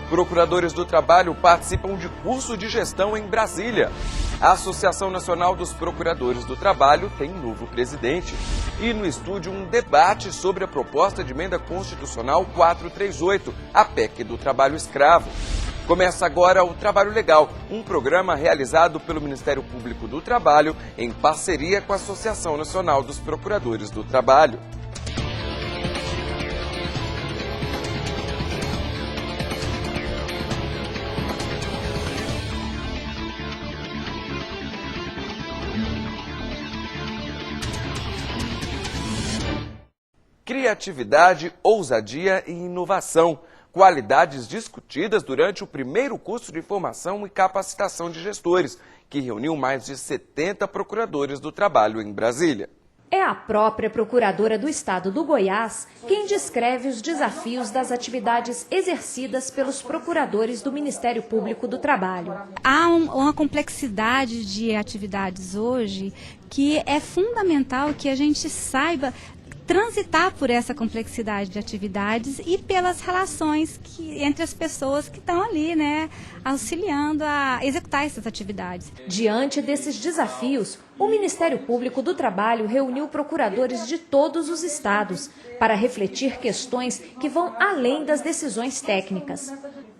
Procuradores do Trabalho participam de curso de gestão em Brasília. A Associação Nacional dos Procuradores do Trabalho tem novo presidente. E no estúdio um debate sobre a proposta de emenda constitucional 438, a PEC do trabalho escravo. Começa agora o Trabalho Legal, um programa realizado pelo Ministério Público do Trabalho em parceria com a Associação Nacional dos Procuradores do Trabalho. Criatividade, ousadia e inovação. Qualidades discutidas durante o primeiro curso de formação e capacitação de gestores, que reuniu mais de 70 procuradores do trabalho em Brasília. É a própria procuradora do estado do Goiás quem descreve os desafios das atividades exercidas pelos procuradores do Ministério Público do Trabalho. Há uma complexidade de atividades hoje que é fundamental que a gente saiba transitar por essa complexidade de atividades e pelas relações entre as pessoas que estão ali, auxiliando a executar essas atividades. Diante desses desafios, o Ministério Público do Trabalho reuniu procuradores de todos os estados para refletir questões que vão além das decisões técnicas.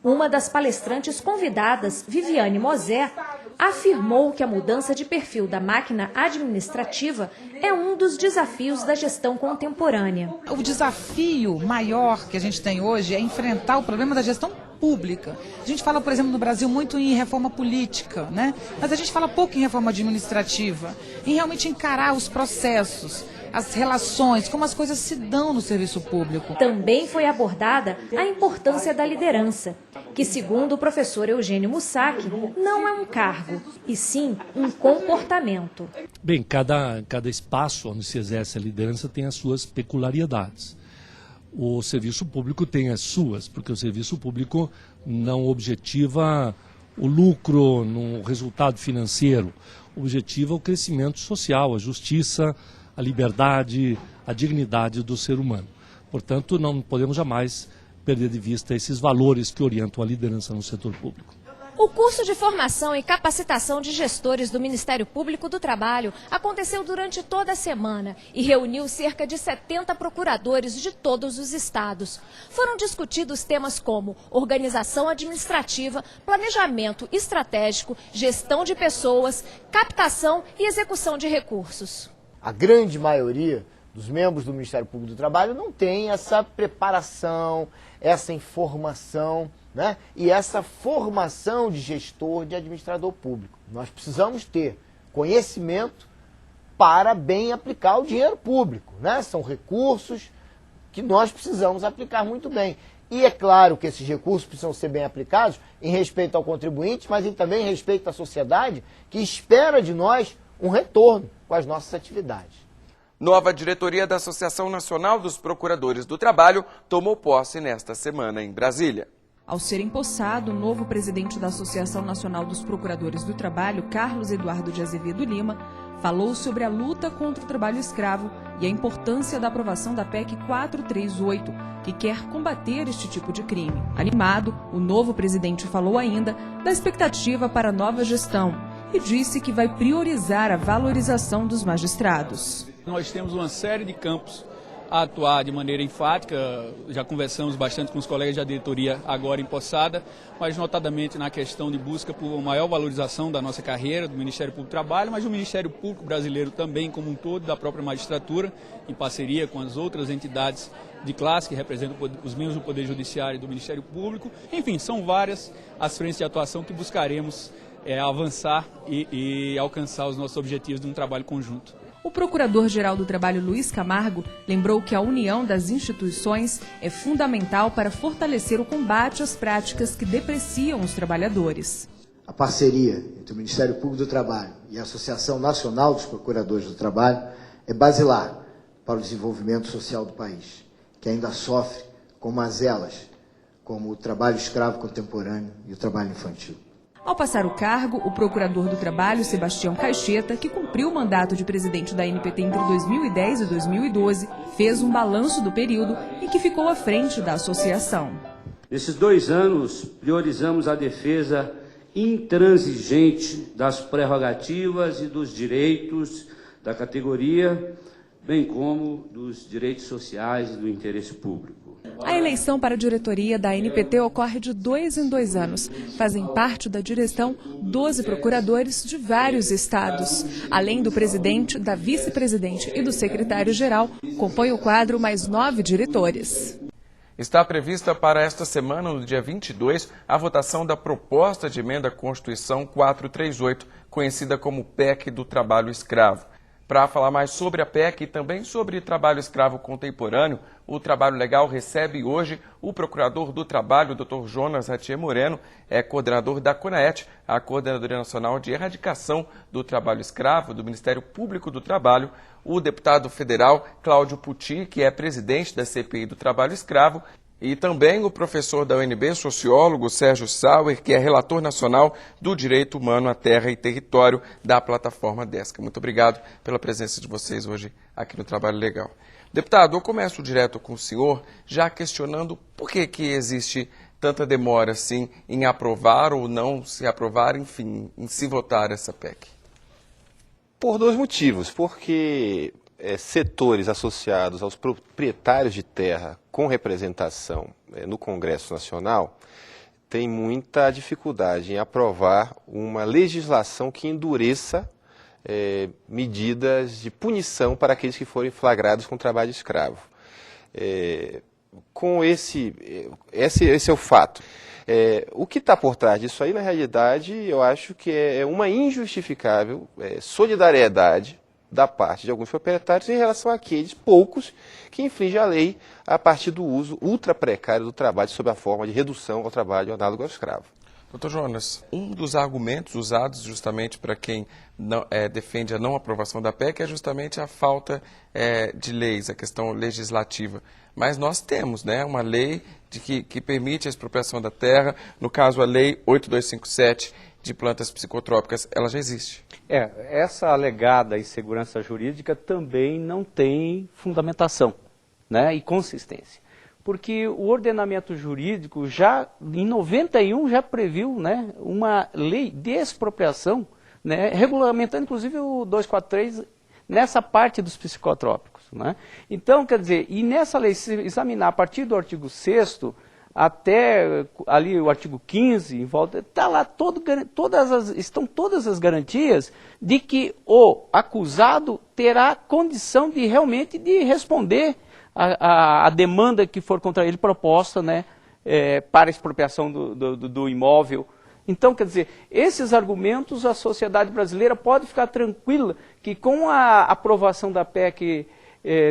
Uma das palestrantes convidadas, Viviane Mosé, afirmou que a mudança de perfil da máquina administrativa é um dos desafios da gestão contemporânea. O desafio maior que a gente tem hoje é enfrentar o problema da gestão pública. A gente fala, por exemplo, no Brasil muito em reforma política, mas a gente fala pouco em reforma administrativa, em realmente encarar os processos, as relações, como as coisas se dão no serviço público. Também foi abordada a importância da liderança, que, segundo o professor Eugênio Mussac, não é um cargo, e sim um comportamento. Bem, cada espaço onde se exerce a liderança tem as suas peculiaridades. O serviço público tem as suas, porque o serviço público não objetiva o lucro no resultado financeiro, objetiva o crescimento social, a justiça, a liberdade, a dignidade do ser humano. Portanto, não podemos jamais perder de vista esses valores que orientam a liderança no setor público. O curso de formação e capacitação de gestores do Ministério Público do Trabalho aconteceu durante toda a semana e reuniu cerca de 70 procuradores de todos os estados. Foram discutidos temas como organização administrativa, planejamento estratégico, gestão de pessoas, captação e execução de recursos. A grande maioria dos membros do Ministério Público do Trabalho não tem essa preparação, essa informação, e essa formação de gestor, de administrador público. Nós precisamos ter conhecimento para bem aplicar o dinheiro público. São recursos que nós precisamos aplicar muito bem. E é claro que esses recursos precisam ser bem aplicados em respeito ao contribuinte, mas também em respeito à sociedade, que espera de nós um retorno com as nossas atividades. Nova diretoria da Associação Nacional dos Procuradores do Trabalho tomou posse nesta semana em Brasília. Ao ser empossado, o novo presidente da Associação Nacional dos Procuradores do Trabalho, Carlos Eduardo de Azevedo Lima, falou sobre a luta contra o trabalho escravo e a importância da aprovação da PEC 438, que quer combater este tipo de crime. Animado, o novo presidente falou ainda da expectativa para a nova gestão e disse que vai priorizar a valorização dos magistrados. Nós temos uma série de campos a atuar de maneira enfática, já conversamos bastante com os colegas da diretoria agora empossada, mas notadamente na questão de busca por maior valorização da nossa carreira, do Ministério Público do Trabalho, mas do Ministério Público brasileiro também como um todo, da própria magistratura, em parceria com as outras entidades de classe que representam os membros do Poder Judiciário e do Ministério Público. Enfim, são várias as frentes de atuação que buscaremos avançar e alcançar os nossos objetivos de um trabalho conjunto. O Procurador-Geral do Trabalho, Luiz Camargo, lembrou que a união das instituições é fundamental para fortalecer o combate às práticas que depreciam os trabalhadores. A parceria entre o Ministério Público do Trabalho e a Associação Nacional dos Procuradores do Trabalho é basilar para o desenvolvimento social do país, que ainda sofre com mazelas, como o trabalho escravo contemporâneo e o trabalho infantil. Ao passar o cargo, o Procurador do Trabalho, Sebastião Caixeta, que cumpriu o mandato de presidente da ANPT entre 2010 e 2012, fez um balanço do período e que ficou à frente da associação. Nesses 2 anos, priorizamos a defesa intransigente das prerrogativas e dos direitos da categoria, bem como dos direitos sociais e do interesse público. A eleição para a diretoria da ANPT ocorre de 2 em 2 anos. Fazem parte da direção 12 procuradores de vários estados. Além do presidente, da vice-presidente e do secretário-geral, compõe o quadro mais 9 diretores. Está prevista para esta semana, no dia 22, a votação da proposta de emenda à Constituição 438, conhecida como PEC do trabalho escravo. Para falar mais sobre a PEC e também sobre trabalho escravo contemporâneo, o Trabalho Legal recebe hoje o Procurador do Trabalho, Dr. Jonas Ratier Moreno, coordenador da CONAET, a Coordenadoria Nacional de Erradicação do Trabalho Escravo, do Ministério Público do Trabalho, o deputado federal Cláudio Pucci, que é presidente da CPI do Trabalho Escravo, e também o professor da UNB, sociólogo Sérgio Sauer, que é relator nacional do Direito Humano à Terra e Território da plataforma DESCA. Muito obrigado pela presença de vocês hoje aqui no Trabalho Legal. Deputado, eu começo direto com o senhor, já questionando por que existe tanta demora assim em aprovar ou não se aprovar, enfim, em se votar essa PEC. Por 2 motivos, porque setores associados aos proprietários de terra com representação no Congresso Nacional têm muita dificuldade em aprovar uma legislação que endureça medidas de punição para aqueles que forem flagrados com trabalho escravo. Esse é o fato. O que está por trás disso aí, na realidade, eu acho que é uma injustificável solidariedade da parte de alguns proprietários em relação àqueles poucos que infringem a lei a partir do uso ultra precário do trabalho sob a forma de redução ao trabalho análogo ao escravo. Doutor Jonas, um dos argumentos usados justamente para quem defende a não aprovação da PEC é justamente a falta de leis, a questão legislativa. Mas nós temos uma lei que permite a expropriação da terra, no caso a Lei 8257 de plantas psicotrópicas, ela já existe. Essa alegada insegurança jurídica também não tem fundamentação, e consistência. Porque o ordenamento jurídico já, em 91, já previu uma lei de expropriação, regulamentando inclusive o 243 nessa parte dos psicotrópicos. Então, quer dizer, e nessa lei, se examinar a partir do artigo 6º, até ali o artigo 15, em volta, está lá estão todas as garantias de que o acusado terá condição de realmente de responder a demanda que for contra ele proposta para a expropriação do imóvel. Então, quer dizer, esses argumentos a sociedade brasileira pode ficar tranquila que com a aprovação da PEC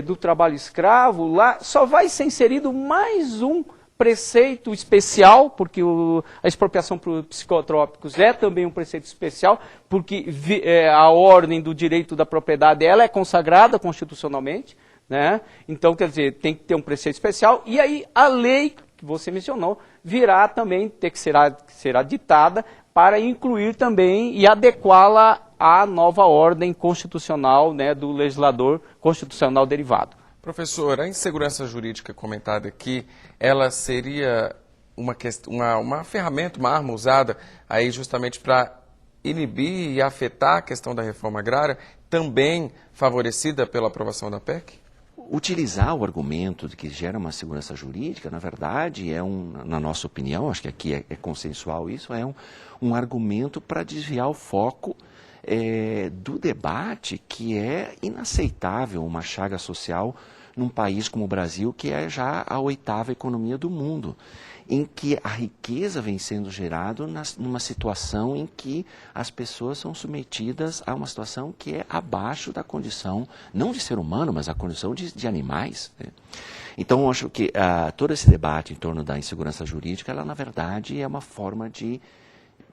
do trabalho escravo, lá só vai ser inserido mais um preceito especial, porque a expropriação por psicotrópicos é também um preceito especial, porque a ordem do direito da propriedade ela é consagrada constitucionalmente, Então, quer dizer, tem que ter um preceito especial, e aí a lei que você mencionou virá também, será ditada para incluir também e adequá-la à nova ordem constitucional do legislador constitucional derivado. Professor, a insegurança jurídica comentada aqui, ela seria uma ferramenta, uma arma usada aí justamente para inibir e afetar a questão da reforma agrária, também favorecida pela aprovação da PEC? Utilizar o argumento de que gera uma segurança jurídica, na verdade, na nossa opinião, acho que aqui é consensual isso, é um argumento para desviar o foco do debate que é inaceitável, uma chaga social num país como o Brasil, que é já a 8ª economia do mundo, em que a riqueza vem sendo gerada numa situação em que as pessoas são submetidas a uma situação que é abaixo da condição, não de ser humano, mas a condição de animais. Então, eu acho que todo esse debate em torno da insegurança jurídica, ela, na verdade, é uma forma de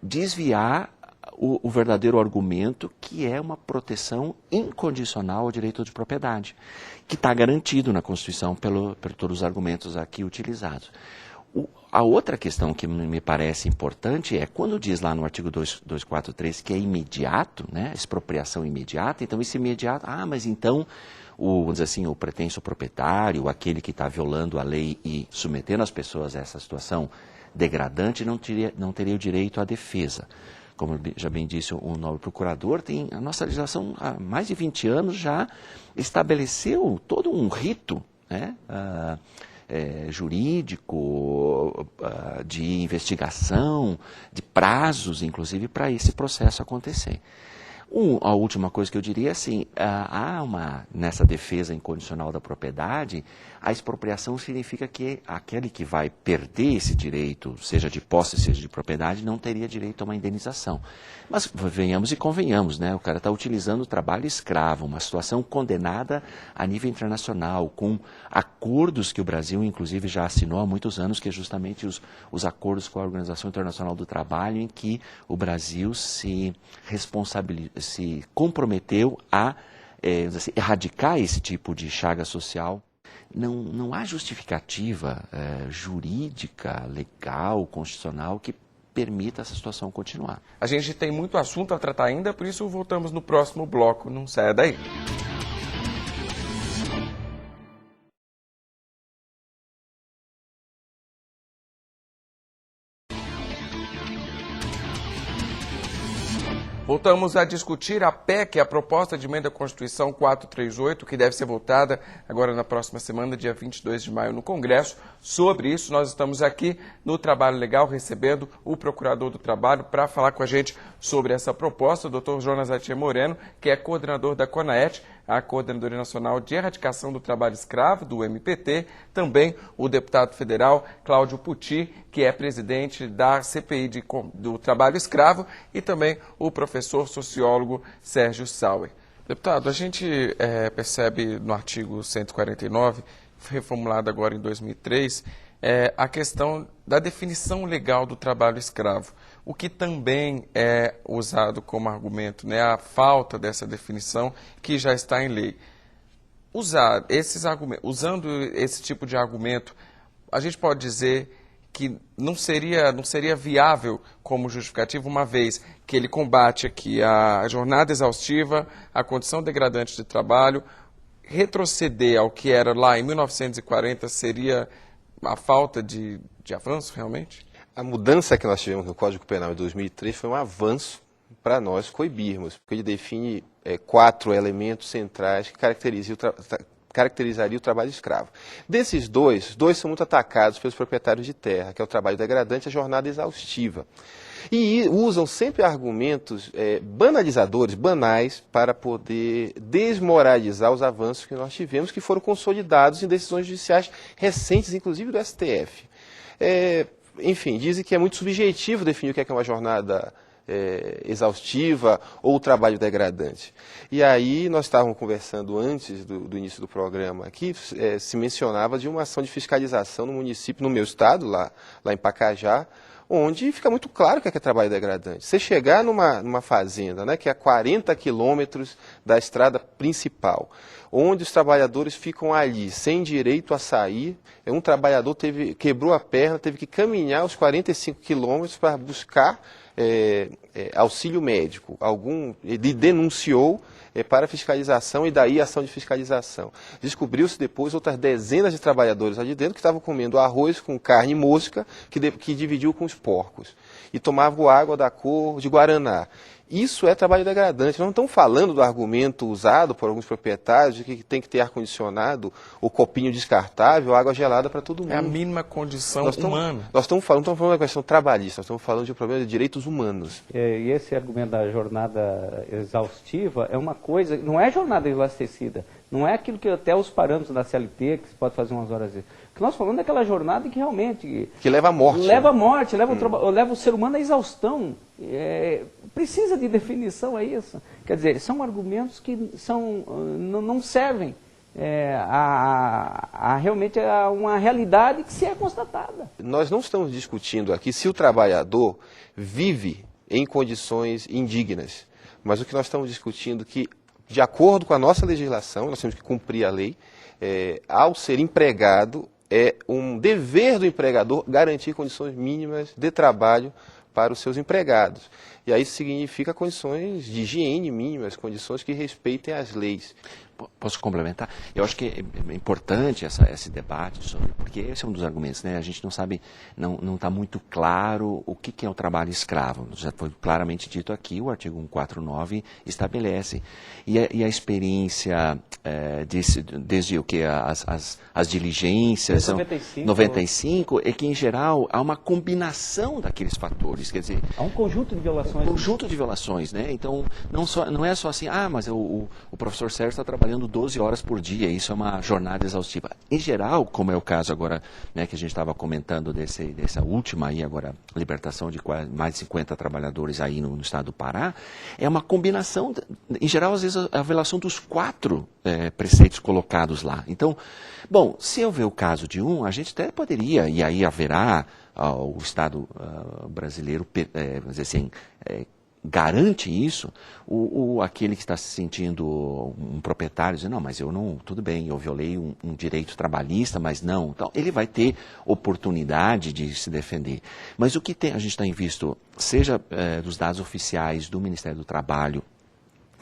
desviar o verdadeiro argumento, que é uma proteção incondicional ao direito de propriedade, que está garantido na Constituição por todos os argumentos aqui utilizados. A outra questão que me parece importante é quando diz lá no artigo 243 que é imediato, né, expropriação imediata, então esse imediato, mas então vamos dizer assim, o pretenso proprietário, aquele que está violando a lei e submetendo as pessoas a essa situação degradante, não teria o direito à defesa. Como já bem disse o nobre procurador, a nossa legislação há mais de 20 anos já estabeleceu todo um rito, né, jurídico, de investigação, de prazos, inclusive, para esse processo acontecer. A última coisa que eu diria é assim, nessa defesa incondicional da propriedade, a expropriação significa que aquele que vai perder esse direito, seja de posse, seja de propriedade, não teria direito a uma indenização. Mas venhamos e convenhamos, né? O cara está utilizando o trabalho escravo, uma situação condenada a nível internacional, com acordos que o Brasil, inclusive, já assinou há muitos anos, que é justamente os acordos com a Organização Internacional do Trabalho, em que o Brasil se comprometeu a erradicar esse tipo de chaga social. Não há justificativa jurídica, legal, constitucional que permita essa situação continuar. A gente tem muito assunto a tratar ainda, por isso voltamos no próximo bloco. Não saia daí. Voltamos a discutir a PEC, a proposta de emenda à Constituição 438, que deve ser votada agora na próxima semana, dia 22 de maio, no Congresso. Sobre isso, nós estamos aqui no Trabalho Legal, recebendo o Procurador do Trabalho para falar com a gente sobre essa proposta, o Dr. Jonas Atier Moreno, que é coordenador da CONAET, a Coordenadoria Nacional de Erradicação do Trabalho Escravo, do MPT, também o deputado federal Cláudio Pucci, que é presidente da CPI do Trabalho Escravo, e também o professor sociólogo Sérgio Sauer. Deputado, a gente percebe no artigo 149, reformulado agora em 2003, a questão da definição legal do trabalho escravo, o que também é usado como argumento, né, a falta dessa definição que já está em lei. Usando esse tipo de argumento, a gente pode dizer que não seria viável como justificativo, uma vez que ele combate aqui a jornada exaustiva, a condição degradante de trabalho. Retroceder ao que era lá em 1940 seria a falta de avanço, realmente? A mudança que nós tivemos no Código Penal em 2003 foi um avanço para nós coibirmos, porque ele define 4 elementos centrais que caracterizariam o trabalho escravo. Desses dois são muito atacados pelos proprietários de terra, que é o trabalho degradante e a jornada exaustiva. E usam sempre argumentos banalizadores, banais, para poder desmoralizar os avanços que nós tivemos, que foram consolidados em decisões judiciais recentes, inclusive do STF. Enfim, dizem que é muito subjetivo definir o que é uma jornada exaustiva ou trabalho degradante. E aí nós estávamos conversando antes do início do programa aqui, se mencionava de uma ação de fiscalização no município, no meu estado, lá em Pacajá, onde fica muito claro o que é trabalho degradante. Você chegar numa fazenda, né, que é a 40 quilômetros da estrada principal, onde os trabalhadores ficam ali sem direito a sair, um trabalhador quebrou a perna, teve que caminhar os 45 quilômetros para buscar auxílio médico. Ele denunciou para fiscalização e daí ação de fiscalização. Descobriu-se depois outras dezenas de trabalhadores ali dentro que estavam comendo arroz com carne mosca que dividiu com os porcos e tomavam água da cor de guaraná. Isso é trabalho degradante. Nós não estamos falando do argumento usado por alguns proprietários de que tem que ter ar-condicionado, ou copinho descartável, água gelada para todo mundo. É a mínima condição humana. Nós não estamos falando de uma questão trabalhista, nós estamos falando de um problema de direitos humanos. E esse argumento da jornada exaustiva é uma coisa, não é jornada elastecida, não é aquilo que até os parâmetros da CLT, que se pode fazer umas horas. O que nós falamos é aquela jornada que realmente... Que leva à morte. Leva à morte, leva o ser humano à exaustão. Precisa de definição a isso. Quer dizer, são argumentos que não servem realmente a uma realidade que se é constatada. Nós não estamos discutindo aqui se o trabalhador vive em condições indignas, mas o que nós estamos discutindo é que, de acordo com a nossa legislação, nós temos que cumprir a lei, ao ser empregado, é um dever do empregador garantir condições mínimas de trabalho para os seus empregados. E aí isso significa condições de higiene mínimas, condições que respeitem as leis. Posso complementar? Eu acho que é importante esse debate sobre, porque esse é um dos argumentos, né? A gente não sabe, não está muito claro o que é o trabalho escravo. Já foi claramente dito aqui, o artigo 149 estabelece. E a experiência desde o que as diligências, 95, é que em geral há uma combinação daqueles fatores, quer dizer, há um conjunto de violações. Um conjunto de violações, né? Então não é só assim, mas o professor Sérgio está trabalhando 12 horas por dia, isso é uma jornada exaustiva. Em geral, como é o caso agora, né, que a gente estava comentando dessa última aí agora, libertação de mais de 50 trabalhadores aí no estado do Pará, é uma combinação, em geral, às vezes, a violação dos 4 preceitos colocados lá. Então, bom, se eu ver o caso de um, a gente até poderia, e aí haverá o Estado brasileiro, vamos dizer assim, garante isso, aquele que está se sentindo um proprietário, diz, não, mas eu não, tudo bem, eu violei um direito trabalhista, mas não. Então, ele vai ter oportunidade de se defender. Mas o que a gente tem visto, seja dos dados oficiais do Ministério do Trabalho,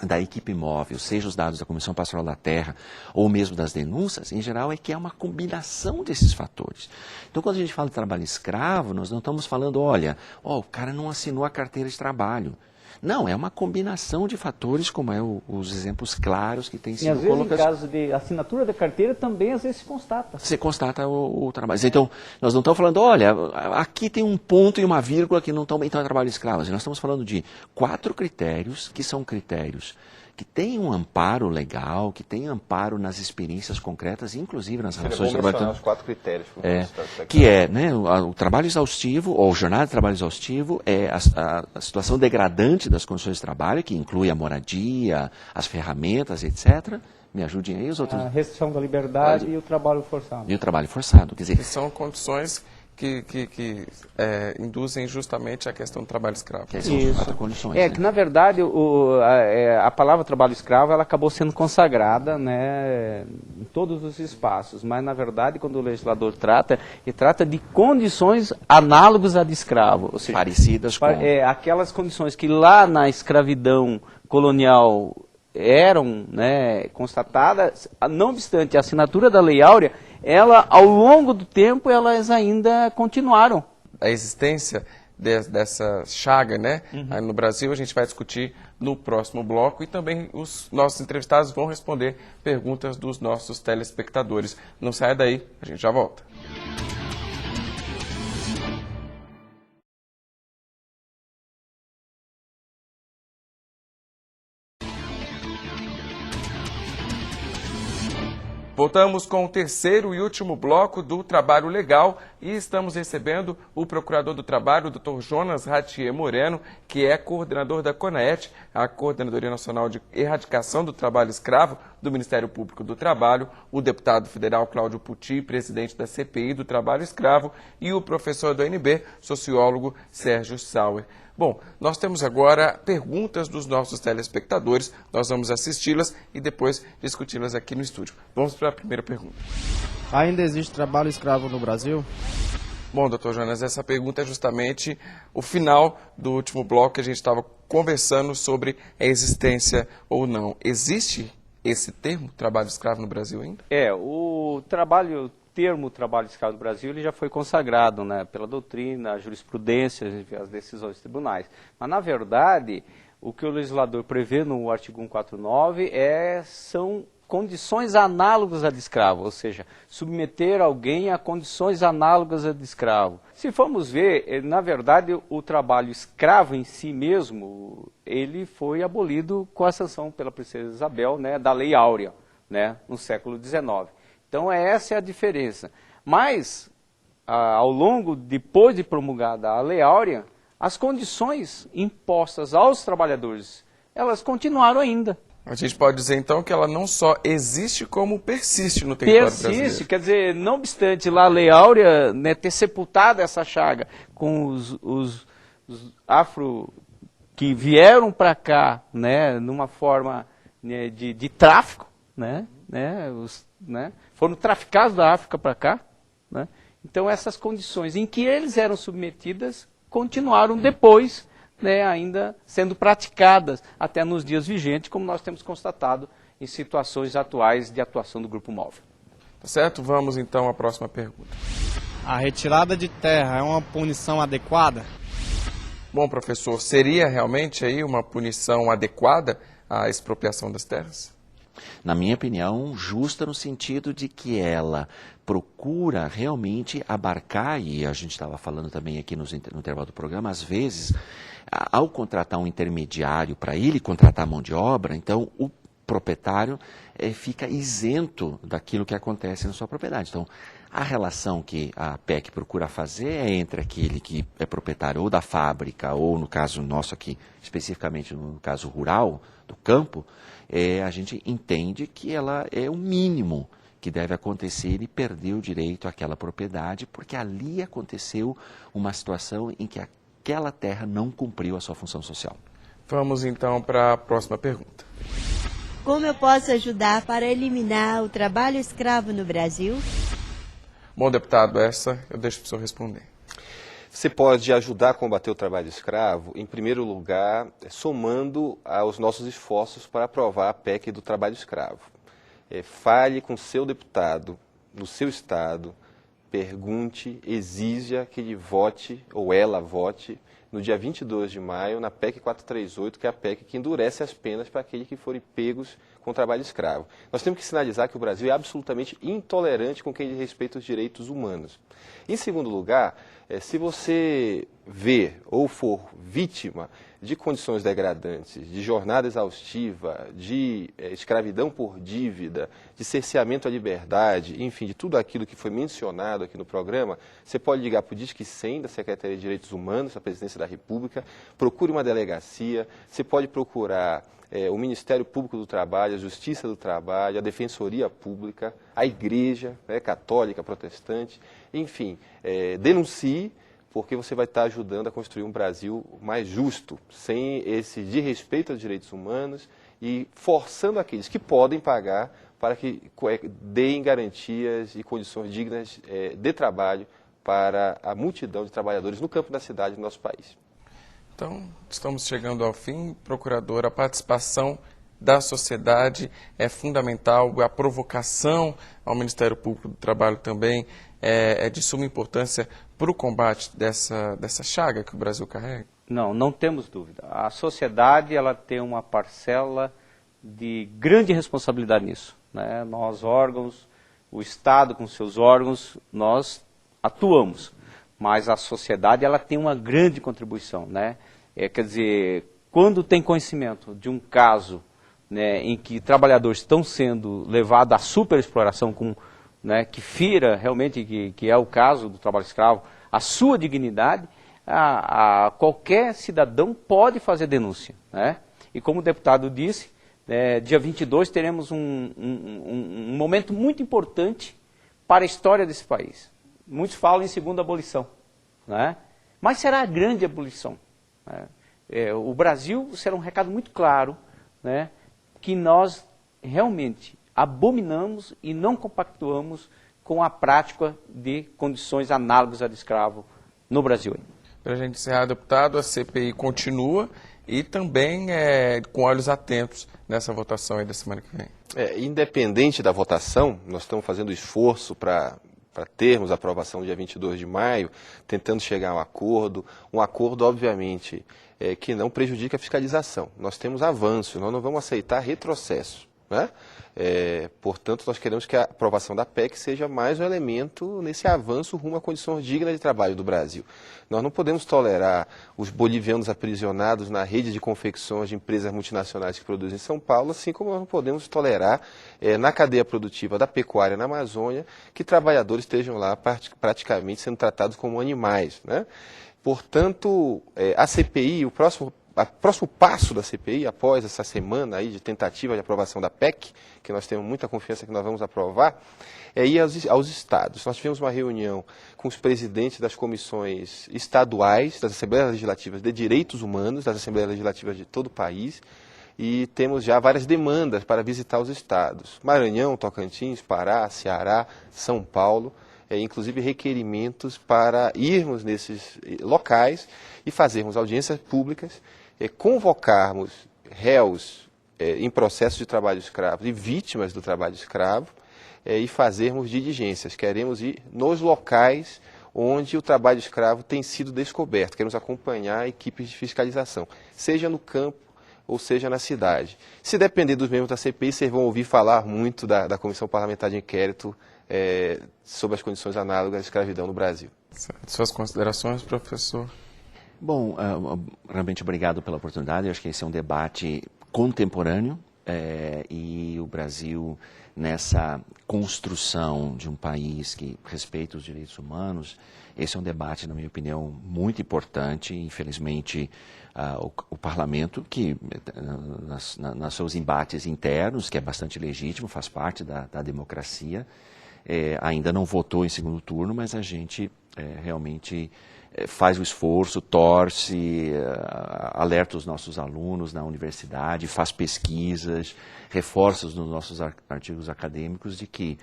da equipe móvel, seja os dados da Comissão Pastoral da Terra, ou mesmo das denúncias, em geral é que é uma combinação desses fatores. Então, quando a gente fala de trabalho escravo, nós não estamos falando, olha, o cara não assinou a carteira de trabalho. Não, é uma combinação de fatores, como os exemplos claros que têm sido colocados. E às vezes, em caso de assinatura da carteira, também às vezes se constata. Se constata o trabalho. Então, nós não estamos falando, olha, aqui tem um ponto e uma vírgula que não estão, então é trabalho escravo. Nós estamos falando de 4 critérios, que são critérios que têm um amparo legal, que têm amparo nas experiências concretas, inclusive nas relações de trabalho. Os 4 critérios. Que é, né, o trabalho exaustivo, ou jornada de trabalho exaustivo, é a situação degradante das condições de trabalho, que inclui a moradia, as ferramentas, etc. Me ajudem aí os outros. A restrição da liberdade e o trabalho forçado. E o trabalho forçado, quer dizer. Que são condições que induzem justamente a questão do trabalho escravo. Isso. Condições, que na verdade a palavra trabalho escravo ela acabou sendo consagrada, né, em todos os espaços, mas na verdade quando o legislador ele trata de condições análogas à de escravo, ou seja, parecidas com aquelas condições que lá na escravidão colonial eram, né, constatadas, não obstante a assinatura da Lei Áurea, ao longo do tempo, elas ainda continuaram. A existência dessa chaga, né, no Brasil, a gente vai discutir no próximo bloco e também os nossos entrevistados vão responder perguntas dos nossos telespectadores. Não saia daí, a gente já volta. Voltamos com o terceiro e último bloco do Trabalho Legal e estamos recebendo o Procurador do Trabalho, o Dr. Jonas Ratier Moreno, que é coordenador da CONAET, a Coordenadoria Nacional de Erradicação do Trabalho Escravo do Ministério Público do Trabalho, o deputado federal Cláudio Puti, presidente da CPI do Trabalho Escravo, e o professor do UNB, sociólogo Sérgio Sauer. Bom, nós temos agora perguntas dos nossos telespectadores, nós vamos assisti-las e depois discuti-las aqui no estúdio. Vamos para a primeira pergunta. Ainda existe trabalho escravo no Brasil? Bom, doutor Jonas, essa pergunta é justamente o final do último bloco que a gente estava conversando sobre a existência ou não. Existe esse termo, trabalho escravo no Brasil ainda? O termo trabalho escravo no Brasil ele já foi consagrado, né, pela doutrina, a jurisprudência, as decisões dos tribunais. Mas, na verdade, o que o legislador prevê no artigo 149 são condições análogas à de escravo, ou seja, submeter alguém a condições análogas à de escravo. Se formos ver, na verdade, o trabalho escravo em si mesmo, ele foi abolido com a sanção pela princesa Isabel, né, da Lei Áurea, né, no século XIX. Então, essa é a diferença. Mas, depois de promulgada a Lei Áurea, as condições impostas aos trabalhadores, elas continuaram ainda. A gente pode dizer, então, que ela não só existe, como persiste no território brasileiro. Persiste, quer dizer, não obstante lá a Lei Áurea, né, ter sepultado essa chaga com os afro que vieram para cá, né, numa forma, né, de tráfico, né, foram traficados da África para cá, né? Então essas condições em que eles eram submetidas continuaram depois, né, ainda sendo praticadas até nos dias vigentes, como nós temos constatado em situações atuais de atuação do Grupo Móvel. Tá certo? Vamos então à próxima pergunta. A retirada de terra é uma punição adequada? Bom, professor, seria realmente aí uma punição adequada à expropriação das terras? Na minha opinião, justa no sentido de que ela procura realmente abarcar, e a gente estava falando também aqui no intervalo do programa, às vezes, ao contratar um intermediário para ele contratar mão de obra, então o proprietário fica isento daquilo que acontece na sua propriedade. Então, a relação que a PEC procura fazer é entre aquele que é proprietário ou da fábrica, ou no caso nosso aqui, especificamente no caso rural, do campo, a gente entende que ela é o mínimo que deve acontecer, ele perdeu o direito àquela propriedade, porque ali aconteceu uma situação em que aquela terra não cumpriu a sua função social. Vamos então para a próxima pergunta. Como eu posso ajudar para eliminar o trabalho escravo no Brasil? Bom, deputado, essa eu deixo para o senhor responder. Você pode ajudar a combater o trabalho escravo, em primeiro lugar, somando aos nossos esforços para aprovar a PEC do trabalho escravo. Fale com seu deputado no seu estado, pergunte, exija que ele vote, ou ela vote, no dia 22 de maio, na PEC 438, que é a PEC que endurece as penas para aqueles que forem pegos com trabalho escravo. Nós temos que sinalizar que o Brasil é absolutamente intolerante com quem diz respeito aos direitos humanos. Em segundo lugar, se você vê ou for vítima de condições degradantes, de jornada exaustiva, de escravidão por dívida, de cerceamento à liberdade, enfim, de tudo aquilo que foi mencionado aqui no programa, você pode ligar para o Disque 100 da Secretaria de Direitos Humanos, da Presidência da República, procure uma delegacia, você pode procurar o Ministério Público do Trabalho, a Justiça do Trabalho, a Defensoria Pública, a Igreja católica, protestante, enfim, denuncie, porque você vai estar ajudando a construir um Brasil mais justo, sem esse desrespeito aos direitos humanos e forçando aqueles que podem pagar para que deem garantias e condições dignas de trabalho para a multidão de trabalhadores no campo da cidade do nosso país. Então, estamos chegando ao fim. Procurador, a participação da sociedade é fundamental, a provocação ao Ministério Público do Trabalho também é de suma importância para o combate dessa chaga que o Brasil carrega? Não temos dúvida. A sociedade ela tem uma parcela de grande responsabilidade nisso, né? Nós, órgãos, o Estado com seus órgãos, nós atuamos, mas a sociedade ela tem uma grande contribuição, né? Quer dizer, quando tem conhecimento de um caso, né, em que trabalhadores estão sendo levados à superexploração, né, que fira realmente, que é o caso do trabalho escravo, a sua dignidade, qualquer cidadão pode fazer denúncia, né? E como o deputado disse, dia 22 teremos um momento muito importante para a história desse país. Muitos falam em segunda abolição, né? Mas será a grande abolição, né? O Brasil será um recado muito claro, né, que nós realmente abominamos e não compactuamos com a prática de condições análogas à de escravo no Brasil. Para a gente encerrar, deputado, a CPI continua e também com olhos atentos nessa votação aí da semana que vem. Independente da votação, nós estamos fazendo esforço para termos a aprovação no dia 22 de maio, tentando chegar a um acordo, obviamente, que não prejudique a fiscalização. Nós temos avanços, nós não vamos aceitar retrocesso, né? Portanto, nós queremos que a aprovação da PEC seja mais um elemento nesse avanço rumo a condições dignas de trabalho do Brasil. Nós não podemos tolerar os bolivianos aprisionados na rede de confecções de empresas multinacionais que produzem em São Paulo, assim como nós não podemos tolerar na cadeia produtiva da pecuária na Amazônia que trabalhadores estejam lá praticamente sendo tratados como animais, né? Portanto, a CPI, o próximo passo da CPI, após essa semana aí de tentativa de aprovação da PEC, que nós temos muita confiança que nós vamos aprovar, é ir aos estados. Nós tivemos uma reunião com os presidentes das comissões estaduais, das Assembleias Legislativas de Direitos Humanos, das Assembleias Legislativas de todo o país, e temos já várias demandas para visitar os estados. Maranhão, Tocantins, Pará, Ceará, São Paulo. inclusive requerimentos para irmos nesses locais e fazermos audiências públicas, convocarmos réus em processo de trabalho escravo e vítimas do trabalho escravo e fazermos diligências. Queremos ir nos locais onde o trabalho escravo tem sido descoberto. Queremos acompanhar equipes de fiscalização, seja no campo ou seja na cidade. Se depender dos membros da CPI, vocês vão ouvir falar muito da Comissão Parlamentar de Inquérito sobre as condições análogas à escravidão no Brasil. Suas considerações, professor? Bom, realmente obrigado pela oportunidade. Eu acho que esse é um debate contemporâneo e o Brasil, nessa construção de um país que respeita os direitos humanos, esse é um debate, na minha opinião, muito importante. Infelizmente, o parlamento, que nos seus embates internos, que é bastante legítimo, faz parte da democracia, ainda não votou em segundo turno, mas a gente realmente faz o esforço, torce, alerta os nossos alunos na universidade, faz pesquisas, reforça nos nossos artigos acadêmicos de que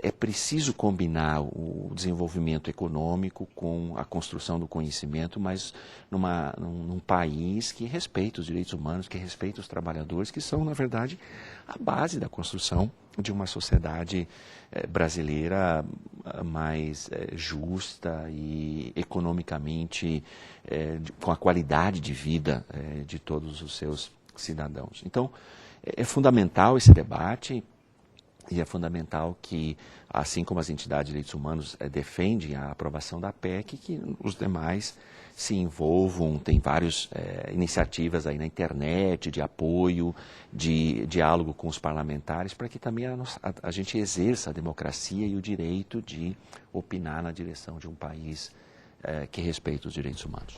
é preciso combinar o desenvolvimento econômico com a construção do conhecimento, mas num país que respeita os direitos humanos, que respeita os trabalhadores, que são, na verdade, a base da construção de uma sociedade brasileira mais justa e economicamente com a qualidade de vida de todos os seus cidadãos. Então, é fundamental esse debate. E é fundamental que, assim como as entidades de direitos humanos defendem a aprovação da PEC, que os demais se envolvam. Tem várias iniciativas aí na internet de apoio, de diálogo com os parlamentares, para que também a gente exerça a democracia e o direito de opinar na direção de um país que respeita os direitos humanos.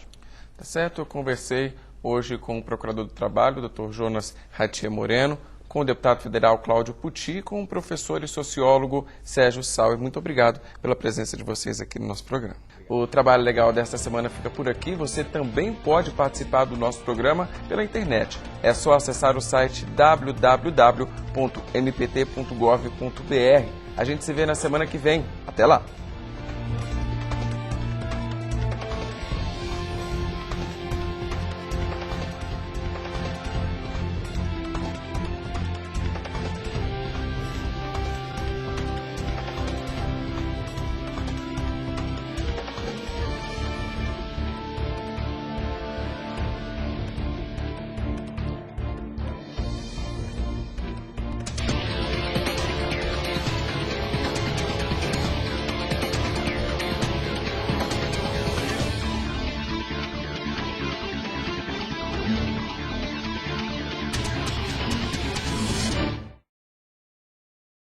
Tá certo, eu conversei hoje com o Procurador do Trabalho, Dr. Jonas Ratier Moreno, com o deputado federal Cláudio Pucci e com o professor e sociólogo Sérgio Sauer. Muito obrigado pela presença de vocês aqui no nosso programa. O Trabalho Legal desta semana fica por aqui. Você também pode participar do nosso programa pela internet. É só acessar o site www.npt.gov.br. A gente se vê na semana que vem. Até lá!